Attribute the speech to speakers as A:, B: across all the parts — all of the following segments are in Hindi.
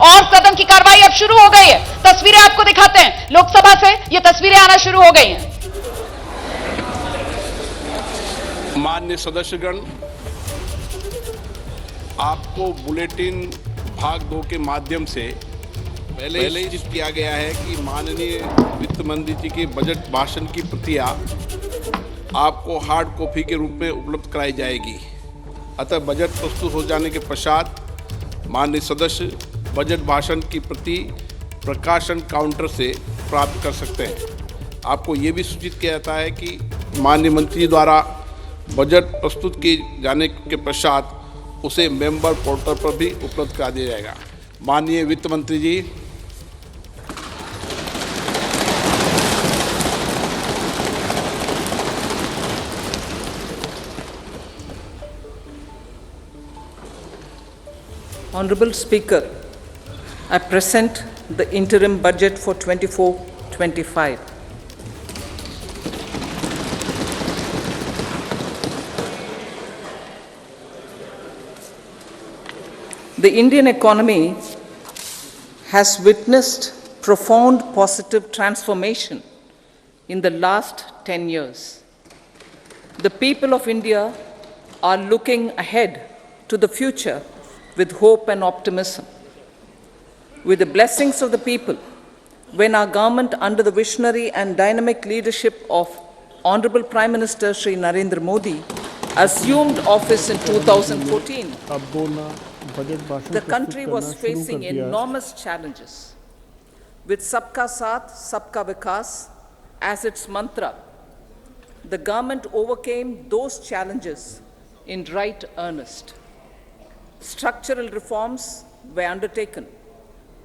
A: और सदन की कार्रवाई अब शुरू हो गई है। तस्वीरें आपको दिखाते हैं, लोकसभा से ये तस्वीरें आना शुरू हो गई हैं।
B: माननीय सदस्यगण, आपको बुलेटिन भाग 2 के माध्यम से पहले ही सूचित किया गया है कि माननीय वित्त मंत्री जी के बजट भाषण की प्रतियां आपको हार्ड कॉपी के रूप में उपलब्ध कराई जाएगी। अतः बजट प्रस्तुत हो जाने के पश्चात माननीय सदस्य बजट भाषण की प्रति प्रकाशन काउंटर से प्राप्त कर सकते हैं। आपको ये भी सूचित किया जाता है कि माननीय मंत्री द्वारा बजट प्रस्तुत किए जाने के पश्चात उसे मेंबर पोर्टल पर भी उपलब्ध करा दिया जाएगा। माननीय वित्त मंत्री जी,
C: Honorable Speaker, I present the interim budget for 24-25. The Indian economy has witnessed profound positive transformation in the last 10 years. The people of India are looking ahead to the future with hope and optimism. With the blessings of the people, when our government, under the visionary and dynamic leadership of Honorable Prime Minister Shri Narendra Modi, assumed office in 2014, the country was facing enormous challenges. With Sabka Saath, Sabka Vikas as its mantra, the government overcame those challenges in right earnest. Structural reforms were undertaken.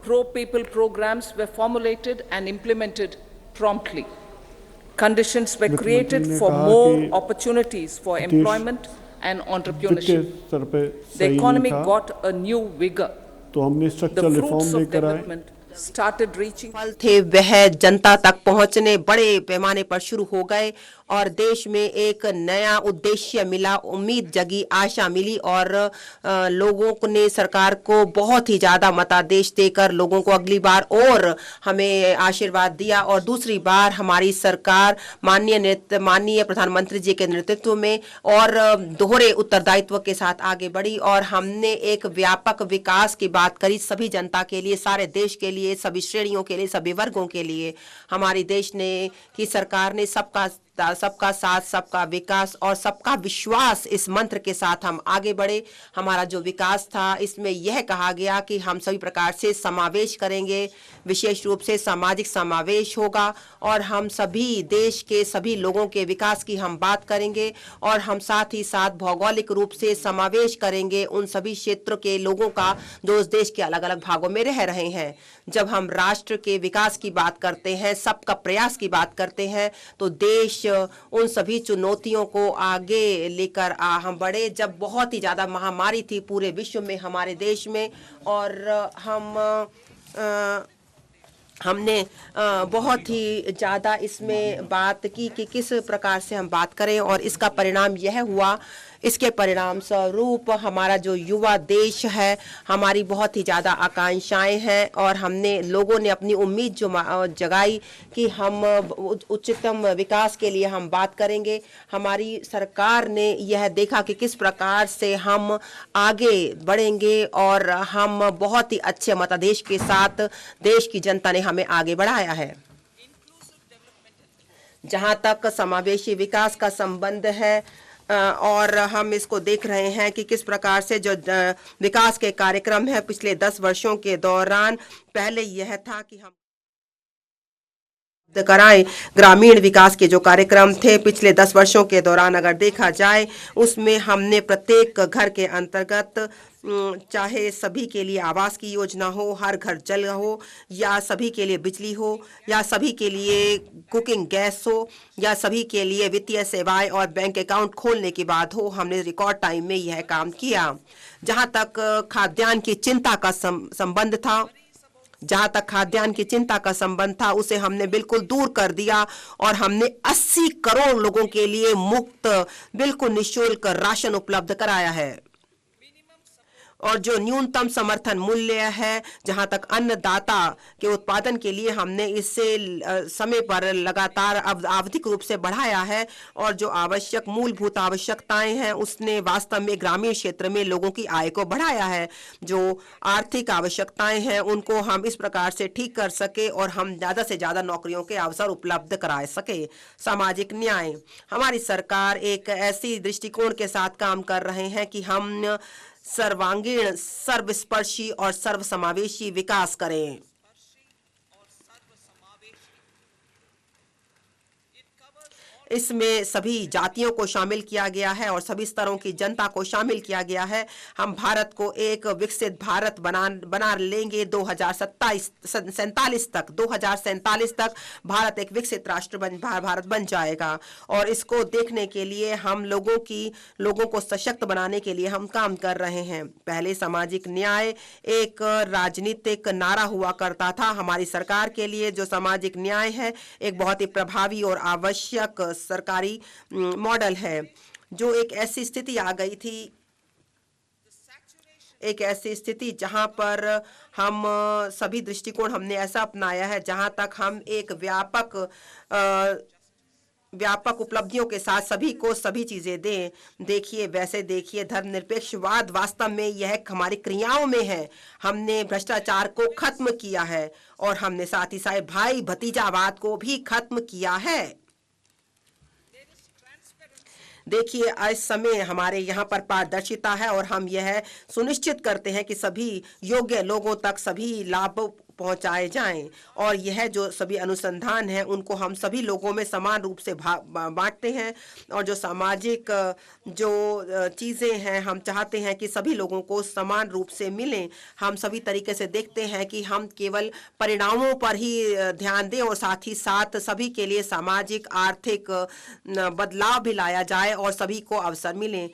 C: Pro-people programs were formulated and implemented promptly. Conditions were created for more opportunities for employment and entrepreneurship. The economy got a new vigor. The fruits of development started reaching.
D: फल थे वह जनता तक पहुंचने बड़े पैमाने पर शुरू हो गए और देश में एक नया उद्देश्य मिला, उम्मीद जगी, आशा मिली और लोगों ने सरकार को बहुत ही ज़्यादा मतादेश देकर लोगों को अगली बार और हमें आशीर्वाद दिया और दूसरी बार हमारी सरकार माननीय प्रधानमंत्री जी के नेतृत्व में और दोहरे उत्तरदायित्व के साथ आगे बढ़ी और हमने एक व्यापक विकास की बात करी सभी जनता के लिए, सारे देश के लिए, सभी श्रेणियों के लिए, सभी वर्गों के लिए। हमारी देश ने की सरकार ने सबका साथ, सबका विकास और सबका विश्वास इस मंत्र के साथ हम आगे बढ़े। हमारा जो विकास था इसमें यह कहा गया कि हम सभी प्रकार से समावेश करेंगे, विशेष रूप से सामाजिक समावेश होगा और हम सभी देश के सभी लोगों के विकास की हम बात करेंगे और हम साथ ही साथ भौगोलिक रूप से समावेश करेंगे उन सभी क्षेत्रों के लोगों का जो उस देश के अलग अलग भागों में रह रहे हैं। जब हम राष्ट्र के विकास की बात करते हैं, सबका प्रयास की बात करते हैं, तो देश उन सभी चुनौतियों को आगे लेकर हम बढ़े। जब बहुत ही ज़्यादा महामारी थी पूरे विश्व में, हमारे देश में, और हमने बहुत ही ज़्यादा इसमें बात की कि किस प्रकार से हम बात करें और इसका परिणाम यह हुआ। इसके परिणाम स्वरूप हमारा जो युवा देश है, हमारी बहुत ही ज़्यादा आकांक्षाएं हैं और हमने लोगों ने अपनी उम्मीद जो जगाई कि हम उच्चतम विकास के लिए हम बात करेंगे। हमारी सरकार ने यह देखा कि किस प्रकार से हम आगे बढ़ेंगे और हम बहुत ही अच्छे मतादेश के साथ देश की जनता ने हमें आगे बढ़ाया है। जहां तक समावेशी विकास का संबंध है और हम इसको देख रहे हैं कि किस प्रकार से जो विकास के कार्यक्रम है पिछले 10 वर्षों के दौरान, पहले यह था कि हम कराएं ग्रामीण विकास के जो कार्यक्रम थे पिछले 10 वर्षों के दौरान अगर देखा जाए उसमें हमने प्रत्येक घर के अंतर्गत, चाहे सभी के लिए आवास की योजना हो, हर घर जल हो, या सभी के लिए बिजली हो, या सभी के लिए कुकिंग गैस हो, या सभी के लिए वित्तीय सेवाएं और बैंक अकाउंट खोलने की बात हो, हमने रिकॉर्ड टाइम में यह काम किया। जहां तक खाद्यान्न की चिंता का संबंध था, उसे हमने बिल्कुल दूर कर दिया और हमने 80 करोड़ लोगों के लिए मुफ्त, बिल्कुल निःशुल्क राशन उपलब्ध कराया है। और जो न्यूनतम समर्थन मूल्य है, जहां तक अन्नदाता के उत्पादन के लिए हमने इससे समय पर लगातार आवधिक रूप से बढ़ाया है, और जो आवश्यक मूलभूत आवश्यकताएं हैं उसने वास्तव में ग्रामीण क्षेत्र में लोगों की आय को बढ़ाया है। जो आर्थिक आवश्यकताएं हैं उनको हम इस प्रकार से ठीक कर सके और हम ज्यादा से ज्यादा नौकरियों के अवसर उपलब्ध करा सके। सामाजिक न्याय, हमारी सरकार एक ऐसी दृष्टिकोण के साथ काम कर रहे हैं कि हम सर्वांगीण, सर्वस्पर्शी और सर्वसमावेशी विकास करें। इसमें सभी जातियों को शामिल किया गया है और सभी स्तरों की जनता को शामिल किया गया है। हम भारत को एक विकसित भारत बना लेंगे 2047 तक भारत एक विकसित राष्ट्र भारत बन जाएगा। और इसको देखने के लिए हम लोगों को सशक्त बनाने के लिए हम काम कर रहे हैं। पहले सामाजिक न्याय एक राजनीतिक नारा हुआ करता था। हमारी सरकार के लिए जो सामाजिक न्याय है एक बहुत ही प्रभावी और आवश्यक सरकारी मॉडल है। जो एक ऐसी स्थिति आ गई थी, एक ऐसी स्थिति जहां पर हम सभी दृष्टिकोण हमने ऐसा अपनाया है जहां तक हम एक व्यापक उपलब्धियों के साथ सभी को सभी चीजें दें। देखिए, वैसे देखिए, धर्मनिरपेक्षवाद वास्तव में यह हमारी क्रियाओं में है। हमने भ्रष्टाचार को खत्म किया है और हमने साथ ही साथ भाई भतीजावाद को भी खत्म किया है। देखिए, इस समय हमारे यहाँ पर पारदर्शिता है और हम यह सुनिश्चित करते हैं कि सभी योग्य लोगों तक सभी लाभ पहुंचाए जाएं, और यह जो सभी अनुसंधान है उनको हम सभी लोगों में समान रूप से बांटते हैं। और जो सामाजिक जो चीज़ें हैं हम चाहते हैं कि सभी लोगों को समान रूप से मिलें। हम सभी तरीके से देखते हैं कि हम केवल परिणामों पर ही ध्यान दें और साथ ही साथ सभी के लिए सामाजिक आर्थिक बदलाव भी लाया जाए और सभी को अवसर मिले।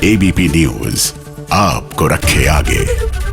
E: एबीपी न्यूज आपको रखे आगे।